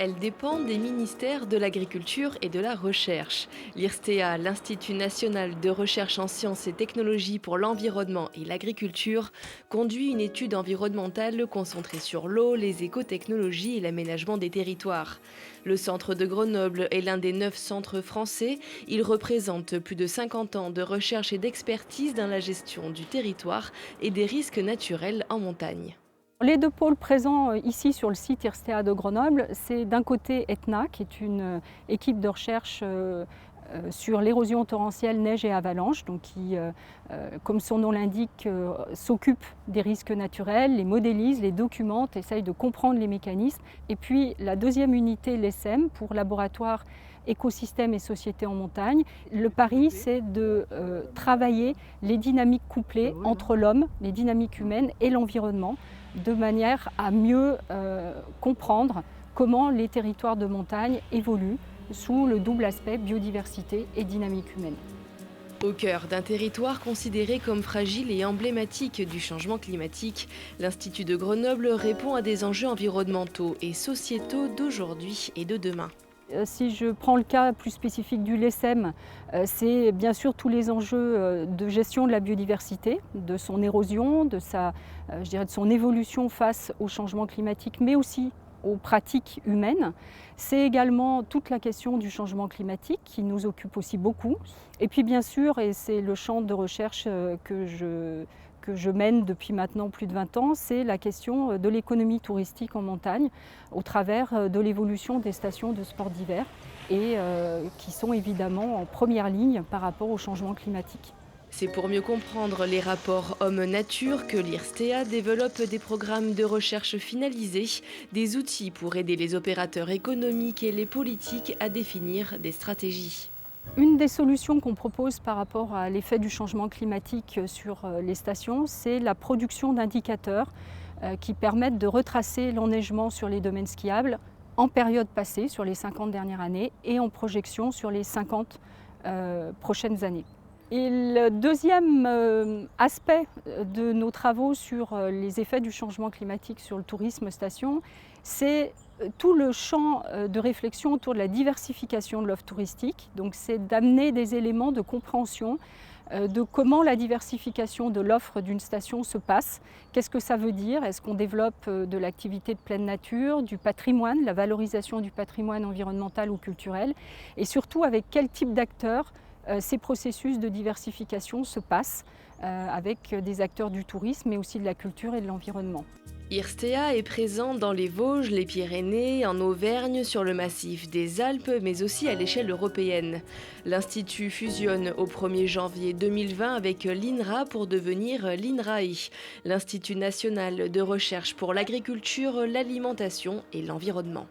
Elle dépend des ministères de l'Agriculture et de la Recherche. L'IRSTEA, l'Institut national de recherche en sciences et technologies pour l'environnement et l'agriculture, conduit une étude environnementale concentrée sur l'eau, les écotechnologies et l'aménagement des territoires. Le centre de Grenoble est l'un des 9 centres français. Il représente plus de 50 ans de recherche et d'expertise dans la gestion du territoire et des risques naturels en montagne. Les deux pôles présents ici sur le site IRSTEA de Grenoble, c'est d'un côté ETNA, qui est une équipe de recherche sur l'érosion torrentielle, neige et avalanche, donc qui, comme son nom l'indique, s'occupe des risques naturels, les modélise, les documente, essaye de comprendre les mécanismes. Et puis la deuxième unité, l'ESSEM, pour laboratoire écosystèmes et sociétés en montagne. Le pari, c'est de travailler les dynamiques couplées entre l'homme, les dynamiques humaines et l'environnement, de manière à mieux comprendre comment les territoires de montagne évoluent sous le double aspect biodiversité et dynamique humaine. Au cœur d'un territoire considéré comme fragile et emblématique du changement climatique, l'Institut de Grenoble répond à des enjeux environnementaux et sociétaux d'aujourd'hui et de demain. Si je prends le cas plus spécifique du LESSEM, c'est bien sûr tous les enjeux de gestion de la biodiversité, de son érosion, de son évolution face au changement climatique, mais aussi aux pratiques humaines. C'est également toute la question du changement climatique qui nous occupe aussi beaucoup. Et puis bien sûr, et c'est le champ de recherche que je mène depuis maintenant plus de 20 ans, c'est la question de l'économie touristique en montagne au travers de l'évolution des stations de sport d'hiver et qui sont évidemment en première ligne par rapport au changement climatique. C'est pour mieux comprendre les rapports homme-nature que l'IRSTEA développe des programmes de recherche finalisés, des outils pour aider les opérateurs économiques et les politiques à définir des stratégies. Une des solutions qu'on propose par rapport à l'effet du changement climatique sur les stations, c'est la production d'indicateurs qui permettent de retracer l'enneigement sur les domaines skiables en période passée, sur les 50 dernières années, et en projection sur les 50 prochaines années. Et le deuxième aspect de nos travaux sur les effets du changement climatique sur le tourisme station, c'est tout le champ de réflexion autour de la diversification de l'offre touristique. Donc c'est d'amener des éléments de compréhension de comment la diversification de l'offre d'une station se passe. Qu'est-ce que ça veut dire? Est-ce qu'on développe de l'activité de pleine nature, du patrimoine, la valorisation du patrimoine environnemental ou culturel? Et surtout avec quel type d'acteurs ces processus de diversification se passent avec des acteurs du tourisme mais aussi de la culture et de l'environnement. IRSTEA est présent dans les Vosges, les Pyrénées, en Auvergne, sur le massif des Alpes, mais aussi à l'échelle européenne. L'Institut fusionne au 1er janvier 2020 avec l'INRA pour devenir l'INRAE, l'Institut national de recherche pour l'agriculture, l'alimentation et l'environnement.